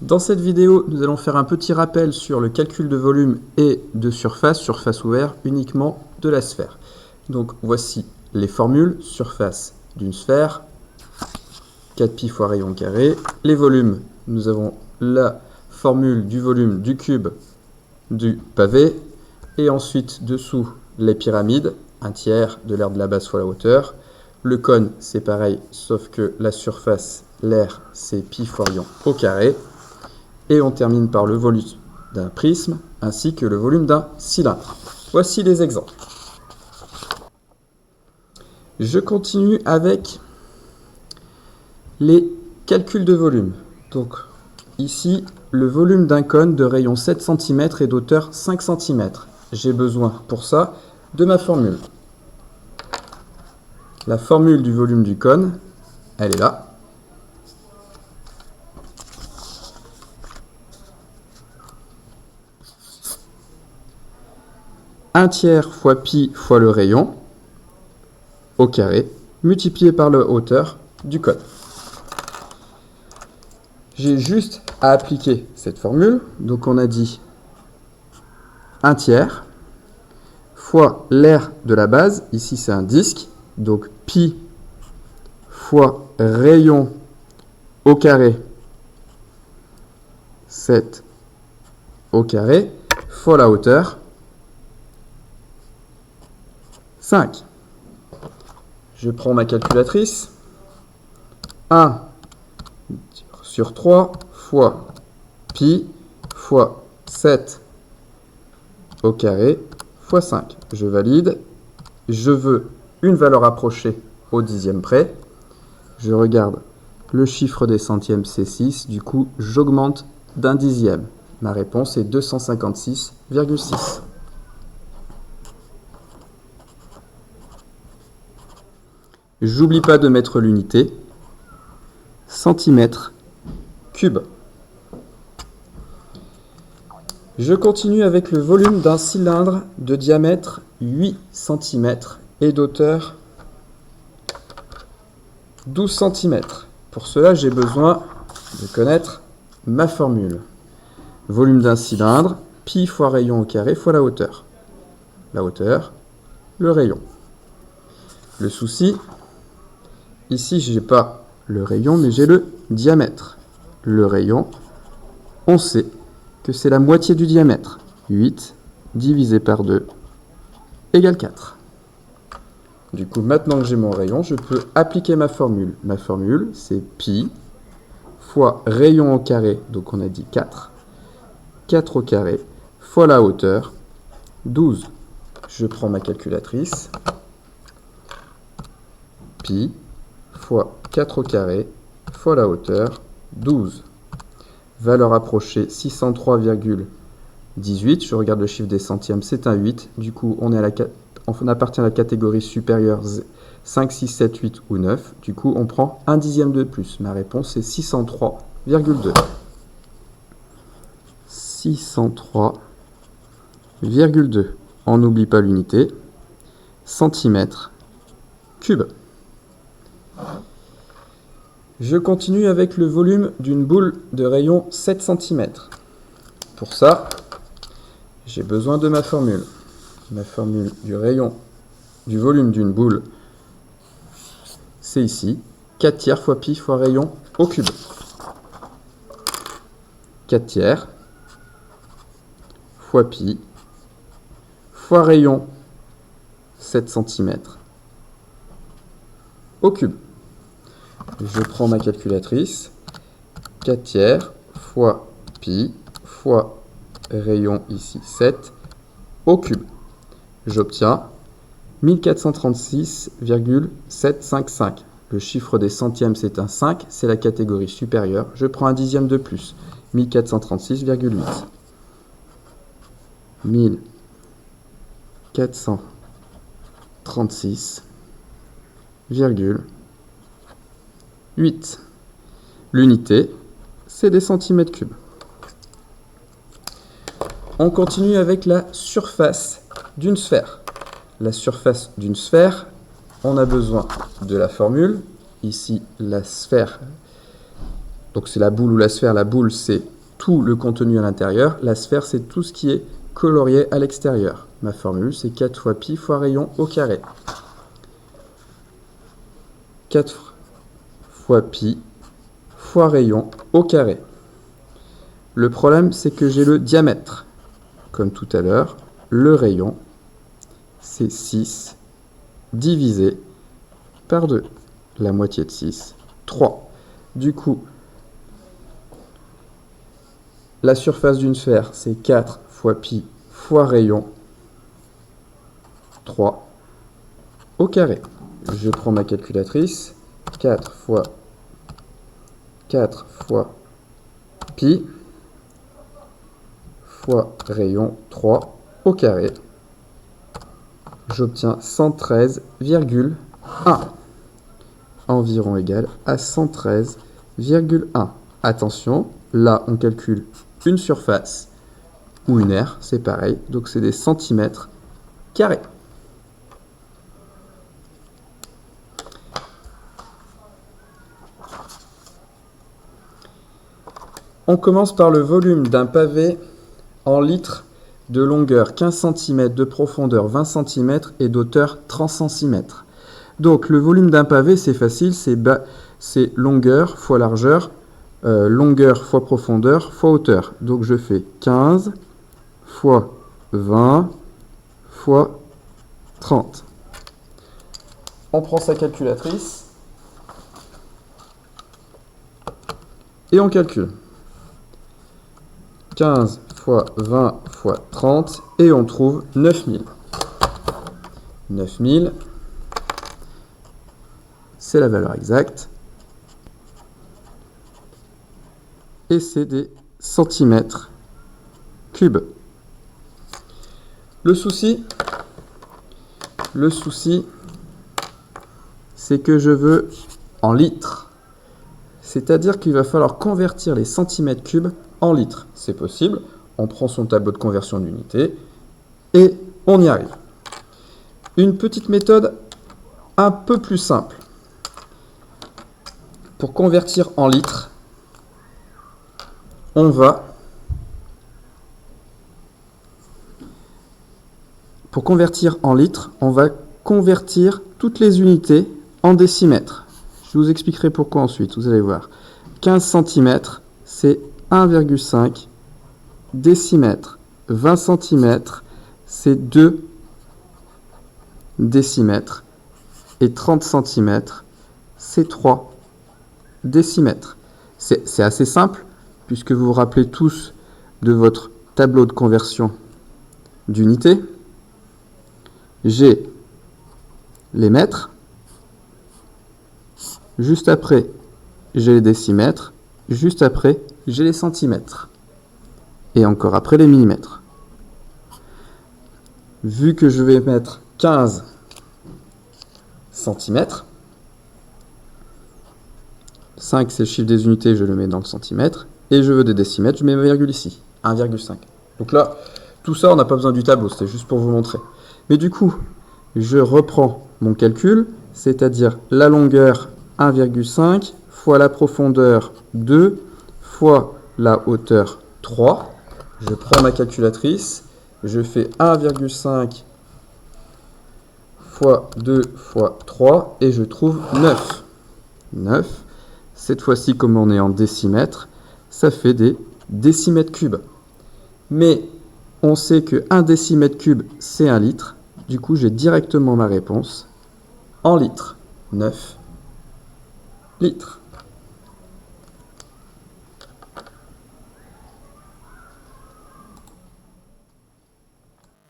Dans cette vidéo, nous allons faire un petit rappel sur le calcul de volume et de surface ouvert uniquement de la sphère. Donc voici les formules: surface d'une sphère, 4π fois rayon carré. Les volumes, nous avons la formule du volume du cube du pavé, et ensuite dessous les pyramides, 1/3 de l'aire de la base fois la hauteur. Le cône, c'est pareil, sauf que la surface, l'aire, c'est π fois rayon au carré. Et on termine par le volume d'un prisme ainsi que le volume d'un cylindre. Voici les exemples. Je continue avec les calculs de volume. Donc ici, le volume d'un cône de rayon 7 cm et d'auteur 5 cm. J'ai besoin pour ça de ma formule. La formule du volume du cône, elle est là. Un tiers fois π fois le rayon au carré, multiplié par la hauteur du cône. J'ai juste à appliquer cette formule. Donc on a dit 1/3 fois l'aire de la base, ici c'est un disque, donc π fois rayon au carré, 7 au carré, fois la hauteur, 5. Je prends ma calculatrice. 1 sur 3 fois π fois 7 au carré fois 5. Je valide. Je veux une valeur approchée au dixième près. Je regarde le chiffre des centièmes, c'est 6. Du coup, j'augmente d'un dixième. Ma réponse est 256,6. J'oublie pas de mettre l'unité, centimètre cube. Je continue avec le volume d'un cylindre de diamètre 8 cm et d'auteur 12 cm. Pour cela, j'ai besoin de connaître ma formule. Volume d'un cylindre, π fois rayon au carré fois la hauteur. La hauteur, le rayon. Le souci, ici, je n'ai pas le rayon, mais j'ai le diamètre. Le rayon, on sait que c'est la moitié du diamètre. 8 divisé par 2 égale 4. Du coup, maintenant que j'ai mon rayon, je peux appliquer ma formule. Ma formule, c'est π fois rayon au carré, donc on a dit 4. 4 au carré fois la hauteur, 12. Je prends ma calculatrice. Π fois 4 au carré fois la hauteur, 12. Valeur approchée 603,18. Je regarde le chiffre des centièmes, c'est un 8. Du coup, on appartient à la catégorie supérieure 5, 6, 7, 8 ou 9. Du coup, on prend un dixième de plus. Ma réponse est 603,2. 603,2. On n'oublie pas l'unité. Centimètre cube. Je continue avec le volume d'une boule de rayon 7 cm. Pour ça, j'ai besoin de ma formule. Ma formule du volume d'une boule, c'est ici. 4/3 fois π fois rayon au cube. 4/3 fois π fois rayon 7 cm au cube. Je prends ma calculatrice. 4/3 fois π fois rayon ici 7 au cube. J'obtiens 1436,755. Le chiffre des centièmes, c'est un 5, c'est la catégorie supérieure. Je prends un dixième de plus, 1436,8. 1436,8. L'unité, c'est des centimètres cubes. On continue avec la surface d'une sphère. La surface d'une sphère, on a besoin de la formule. Ici, la sphère, Donc c'est la boule ou la sphère. La boule, c'est tout le contenu à l'intérieur. La sphère, c'est tout ce qui est colorié à l'extérieur. Ma formule, c'est 4 fois pi fois rayon au carré. 4 fois pi fois rayon au carré. Le problème, c'est que j'ai le diamètre. Comme tout à l'heure, le rayon, c'est 6 divisé par 2. La moitié de 6, 3. Du coup, la surface d'une sphère, c'est 4 fois pi fois rayon 3 au carré. Je prends ma calculatrice. 4 fois pi fois rayon 3 au carré. J'obtiens 113,1. Environ égal à 113,1. Attention, là on calcule une surface ou une aire, c'est pareil, donc c'est des centimètres carrés. On commence par le volume d'un pavé en litres de longueur 15 cm, de profondeur 20 cm et d'auteur 30 cm. Donc le volume d'un pavé, c'est facile, c'est longueur fois largeur, longueur fois profondeur fois hauteur. Donc je fais 15 fois 20 fois 30. On prend sa calculatrice et on calcule. 15 fois 20 fois 30 et on trouve 9000. 9000, c'est la valeur exacte. Et c'est des centimètres cubes. Le souci, c'est que je veux en litres. C'est-à-dire qu'il va falloir convertir les centimètres cubes en litres. C'est possible. On prend son tableau de conversion d'unité et on y arrive. Une petite méthode un peu plus simple. Pour convertir en litres, on va convertir toutes les unités en décimètres. Je vous expliquerai pourquoi ensuite, vous allez voir. 15 cm, c'est 1,5 décimètre. 20 cm, c'est 2 décimètres. Et 30 cm, c'est 3 décimètres. C'est assez simple, puisque vous vous rappelez tous de votre tableau de conversion d'unités. J'ai les mètres. Juste après, j'ai les décimètres. Juste après, j'ai les centimètres. Et encore après, les millimètres. Vu que je vais mettre 15 centimètres, 5 c'est le chiffre des unités, je le mets dans le centimètre, et je veux des décimètres, je mets ma virgule ici, 1,5. Donc là, tout ça, on n'a pas besoin du tableau, c'était juste pour vous montrer. Mais du coup, je reprends mon calcul, c'est-à-dire la longueur 1,5 fois la profondeur 2 fois la hauteur 3. Je prends ma calculatrice, je fais 1,5 fois 2 fois 3 et je trouve 9. 9. Cette fois-ci, comme on est en décimètres, ça fait des décimètres cubes. Mais on sait que 1 décimètre cube, c'est 1 litre. Du coup, j'ai directement ma réponse en litres. 9 litres.